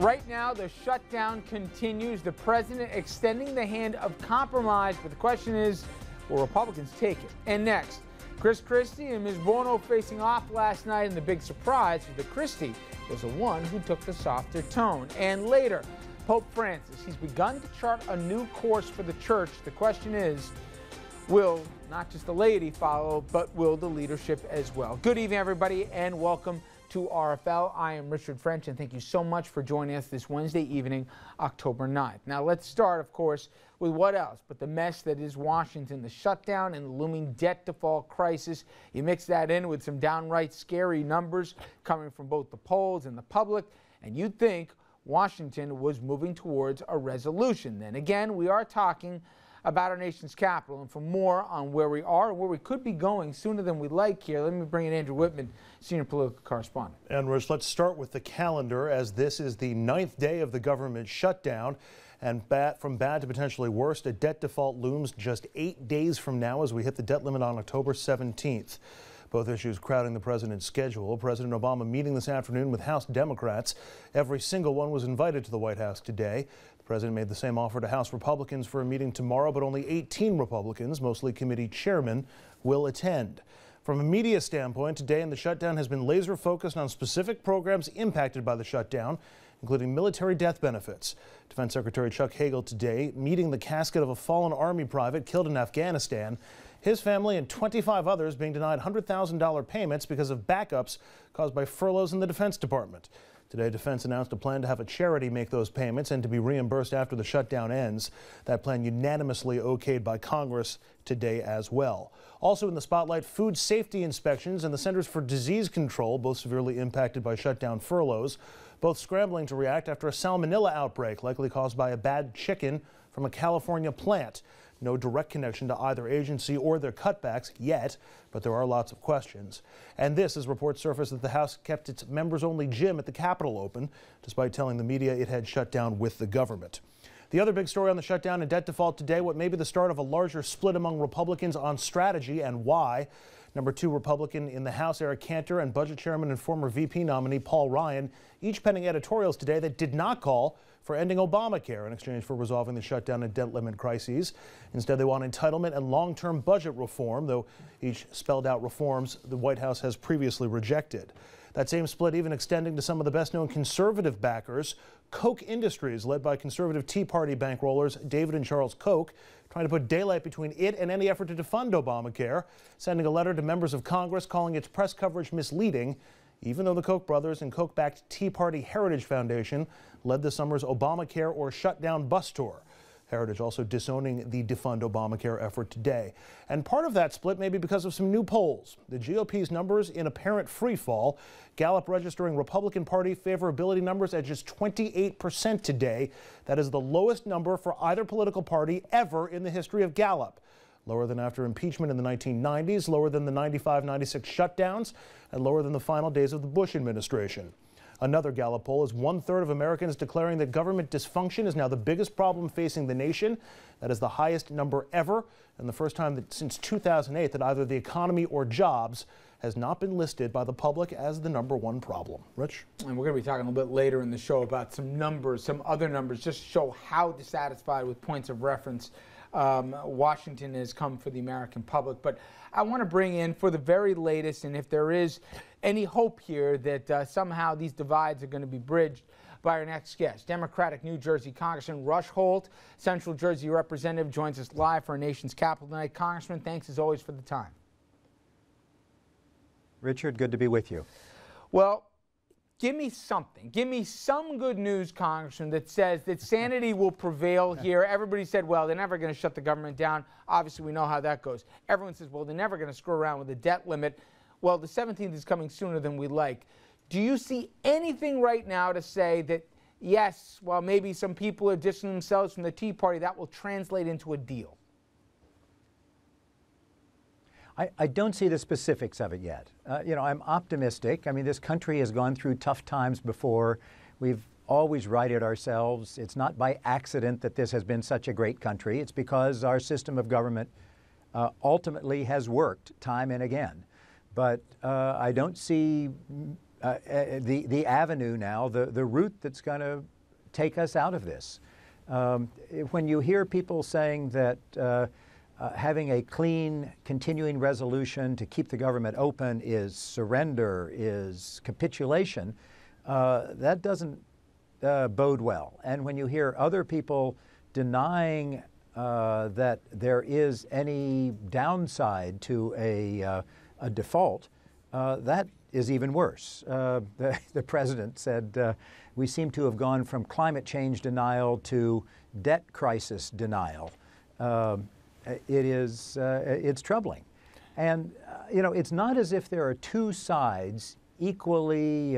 Right now, the shutdown continues. The president extending the hand of compromise, but the question is, will Republicans take it? And next, Chris Christie and Ms. Bono facing off last night, and the big surprise is that Christie was the one who took the softer tone. And later, Pope Francis, he's begun to chart a new course for the church. The question is, will not just the laity follow, but will the leadership as well? Good evening, everybody, and welcome to RFL. I am Richard French, and thank you so much for joining us this Wednesday evening, October 9th. Now, let's start, of course, with what else but the mess that is Washington, the shutdown and the looming debt default crisis. You mix that in with some downright scary numbers coming from both the polls and the public, and you'd think Washington was moving towards a resolution. Then again, we are talking about our nation's capital, and for more on where we are and where we could be going sooner than we like here, let me bring in Andrew Whitman, senior political correspondent. And Rich, let's start with the calendar, as this is the 9th day of the government shutdown, and from bad to potentially worse, a debt default looms just 8 days from now as we hit the debt limit on October 17th. Both issues crowding the president's schedule. President Obama meeting this afternoon with House Democrats. Every single one was invited to the White House today. The president made the same offer to House Republicans for a meeting tomorrow, but only 18 Republicans, mostly committee chairmen, will attend. From a media standpoint, today in the shutdown has been laser focused on specific programs impacted by the shutdown, including military death benefits. Defense Secretary Chuck Hagel today meeting the casket of a fallen Army private killed in Afghanistan. His family and 25 others being denied $100,000 payments because of backups caused by furloughs in the Defense Department. Today, Defense announced a plan to have a charity make those payments and to be reimbursed after the shutdown ends. That plan unanimously okayed by Congress today as well. Also in the spotlight, food safety inspections and the Centers for Disease Control, both severely impacted by shutdown furloughs, both scrambling to react after a salmonella outbreak likely caused by a bad chicken from a California plant. No direct connection to either agency or their cutbacks yet, but there are lots of questions. And this as reports surfaced that the House kept its members-only gym at the Capitol open, despite telling the media it had shut down with the government. The other big story on the shutdown and debt default today, what may be the start of a larger split among Republicans on strategy and why. Number 2 Republican in the House, Eric Cantor, and Budget Chairman and former VP nominee Paul Ryan, each penning editorials today that did not call for ending Obamacare in exchange for resolving the shutdown and debt limit crises. Instead, they want entitlement and long-term budget reform, though each spelled out reforms the White House has previously rejected. That same split even extending to some of the best-known conservative backers. Koch Industries, led by conservative Tea Party bankrollers David and Charles Koch, trying to put daylight between it and any effort to defund Obamacare, sending a letter to members of Congress calling its press coverage misleading, even though the Koch brothers and Koch-backed Tea Party Heritage Foundation led this summer's Obamacare or Shutdown bus tour. Heritage also disowning the defund Obamacare effort today. And part of that split may be because of some new polls. The GOP's numbers in apparent free fall. Gallup registering Republican Party favorability numbers at just 28% today. That is the lowest number for either political party ever in the history of Gallup. Lower than after impeachment in the 1990s, lower than the 95-96 shutdowns, and lower than the final days of the Bush administration. Another Gallup poll is 1/3 of Americans declaring that government dysfunction is now the biggest problem facing the nation. That is the highest number ever, and the first time that since 2008 that either the economy or jobs has not been listed by the public as the #1 problem. Rich? And we're going to be talking a little bit later in the show about some numbers, some other numbers, just to show how dissatisfied with points of reference Washington has come for the American public. But I want to bring in for the very latest, and if there is any hope here that somehow these divides are going to be bridged, by our next guest. Democratic New Jersey Congressman Rush Holt, Central Jersey representative, joins us live for our nation's capital tonight. Congressman, thanks as always for the time. Richard, good to be with you. Well, give me something. Give me some good news, Congressman, that says that sanity will prevail here. Everybody said, well, they're never going to shut the government down. Obviously, we know how that goes. Everyone says, well, they're never going to screw around with the debt limit. Well, the 17th is coming sooner than we like. Do you see anything right now to say that, yes, well, maybe some people are distancing themselves from the Tea Party, that will translate into a deal? I don't see the specifics of it yet. I'm optimistic. I mean, this country has gone through tough times before. We've always righted ourselves. It's not by accident that this has been such a great country. It's because our system of government ultimately has worked time and again. But I don't see the avenue now, the route that's going to take us out of this. When you hear people saying that having a clean, continuing resolution to keep the government open is surrender, is capitulation, that doesn't bode well. And when you hear other people denying that there is any downside to a default, that is even worse. The president said, we seem to have gone from climate change denial to debt crisis denial. It's troubling. And, it's not as if there are two sides equally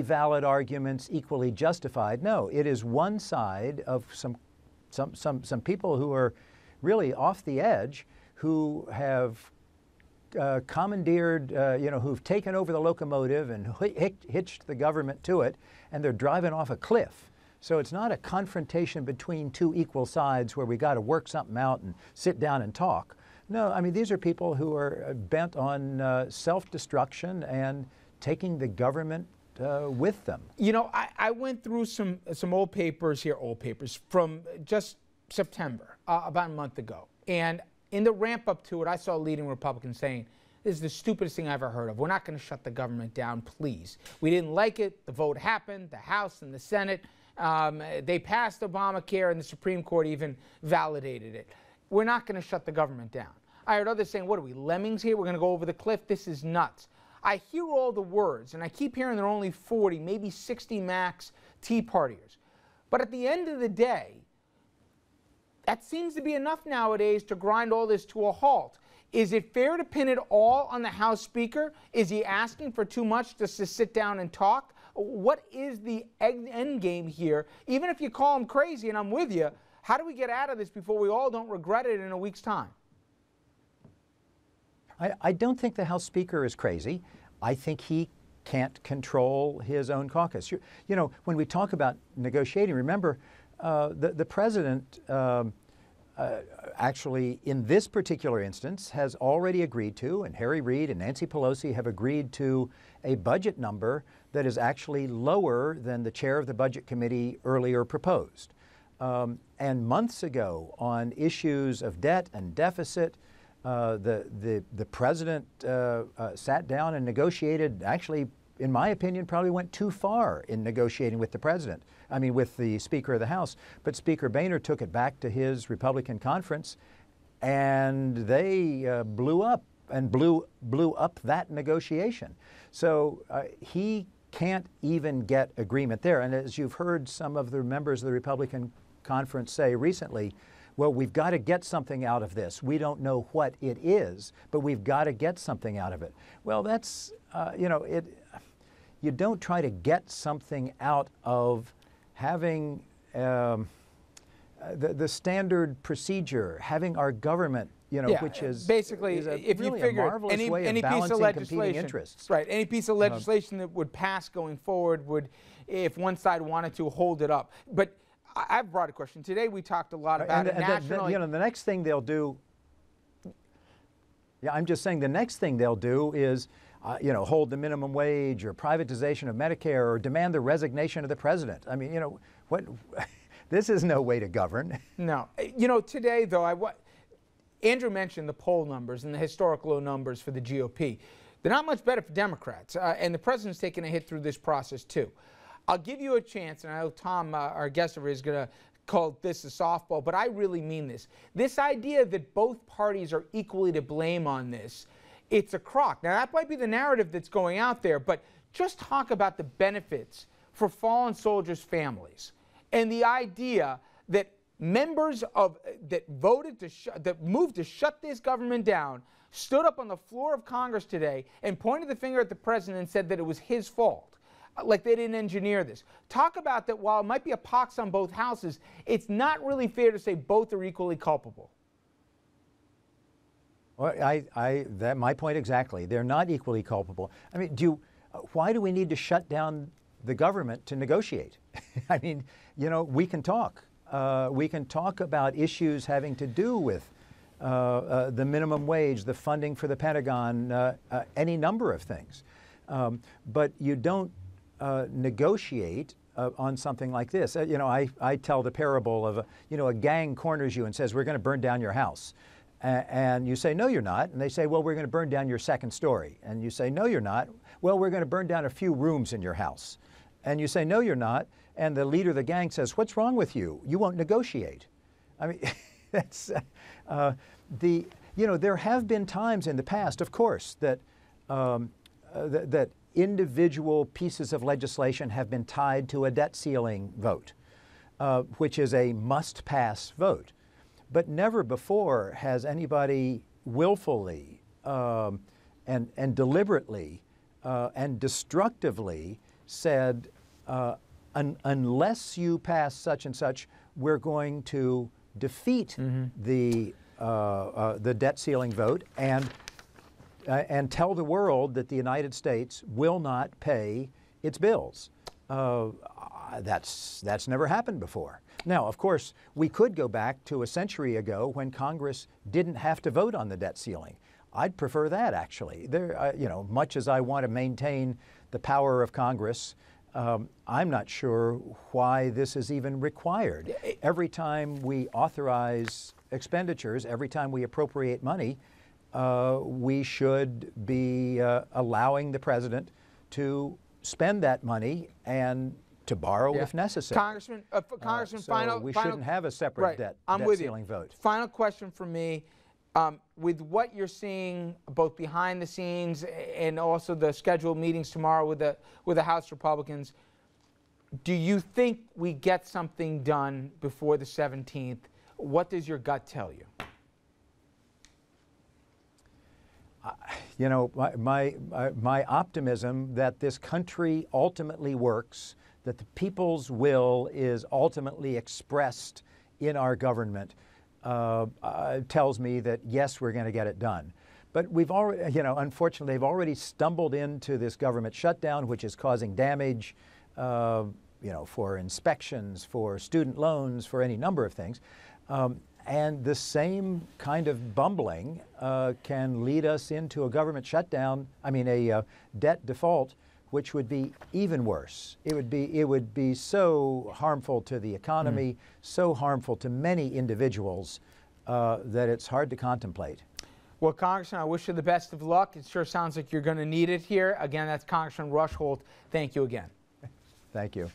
valid arguments, equally justified. No, it is one side of some people who are really off the edge, who have commandeered, who've taken over the locomotive and hitched the government to it, and they're driving off a cliff. So it's not a confrontation between two equal sides where we got to work something out and sit down and talk. No, I mean, these are people who are bent on self-destruction and taking the government with them. I went through some old papers from just September, about a month ago. And in the ramp up to it, I saw a leading Republican saying, this is the stupidest thing I've ever heard of. We're not going to shut the government down, please. We didn't like it. The vote happened, the House and the Senate. They passed Obamacare, and the Supreme Court even validated it. We're not going to shut the government down. I heard others saying, what are we, lemmings here? We're going to go over the cliff? This is nuts. I hear all the words, and I keep hearing there are only 40, maybe 60 max Tea Partiers. But at the end of the day, that seems to be enough nowadays to grind all this to a halt. Is it fair to pin it all on the House Speaker? Is he asking for too much just to sit down and talk? What is the end game here? Even if you call him crazy, and I'm with you, how do we get out of this before we all don't regret it in a week's time? I don't think the House Speaker is crazy. I think he can't control his own caucus. When we talk about negotiating, remember, the president actually, in this particular instance, has already agreed to, and Harry Reid and Nancy Pelosi have agreed to, a budget number that is actually lower than the chair of the Budget Committee earlier proposed. And months ago, on issues of debt and deficit, the president sat down and negotiated, actually, in my opinion, probably went too far in negotiating with the president. I mean, with the Speaker of the House. But Speaker Boehner took it back to his Republican conference, and they blew up that negotiation. So he can't even get agreement there. And as you've heard some of the members of the Republican conference say recently, well, we've got to get something out of this. We don't know what it is, but we've got to get something out of it. Well, that's, you don't try to get something out of having the standard procedure, having our government, which is basically, if really you figure a marvelous way of any piece balancing of legislation, competing interests. Right, any piece of legislation that would pass going forward would, if one side wanted to, hold it up. But I've brought a question. Today we talked a lot about it nationally. The next thing they'll do, I'm just saying the next thing they'll do is, hold the minimum wage or privatization of Medicare or demand the resignation of the president. I mean, what? This is no way to govern. No. Today, though, Andrew mentioned the poll numbers and the historic low numbers for the GOP. They're not much better for Democrats, and the president's taking a hit through this process, too. I'll give you a chance, and I know Tom, our guest over here, is going to call this a softball, but I really mean this. This idea that both parties are equally to blame on this, it's a crock. Now, that might be the narrative that's going out there, but just talk about the benefits for fallen soldiers' families and the idea that members that moved to shut this government down stood up on the floor of Congress today and pointed the finger at the president and said that it was his fault. Like they didn't engineer this. Talk about that while it might be a pox on both houses, it's not really fair to say both are equally culpable. Well, that's my point exactly. They're not equally culpable. I mean, why do we need to shut down the government to negotiate? I mean, we can talk. We can talk about issues having to do with the minimum wage, the funding for the Pentagon, any number of things. But you don't negotiate on something like this. You know, I tell the parable of, a gang corners you and says, we're going to burn down your house. And you say, no, you're not. And they say, well, we're going to burn down your second story. And you say, no, you're not. Well, we're going to burn down a few rooms in your house. And you say, no, you're not. And the leader of the gang says, what's wrong with you? You won't negotiate. I mean, that's there have been times in the past, of course, that that individual pieces of legislation have been tied to a debt ceiling vote, which is a must-pass vote. But never before has anybody willfully and deliberately and destructively said, unless you pass such and such, we're going to defeat the debt ceiling vote and tell the world that the United States will not pay its bills. That's never happened before. Now, of course, we could go back to a century ago when Congress didn't have to vote on the debt ceiling. I'd prefer that, actually. Much as I want to maintain the power of Congress, I'm not sure why this is even required. Every time we authorize expenditures, every time we appropriate money, we should be allowing the president to spend that money and to borrow if necessary. Congressman, so we shouldn't have a separate debt ceiling vote. Final question for me. With what you're seeing both behind the scenes and also the scheduled meetings tomorrow with the House Republicans, do you think we get something done before the 17th? What does your gut tell you? My optimism that this country ultimately works, that the people's will is ultimately expressed in our government, tells me that yes, we're going to get it done. But we've already, unfortunately, they've already stumbled into this government shutdown, which is causing damage, for inspections, for student loans, for any number of things. And the same kind of bumbling can lead us into a government shutdown, a debt default, which would be even worse. It would be so harmful to the economy, so harmful to many individuals that it's hard to contemplate. Well, Congressman, I wish you the best of luck. It sure sounds like you're going to need it here. Again, that's Congressman Rush Holt. Thank you again. Thank you.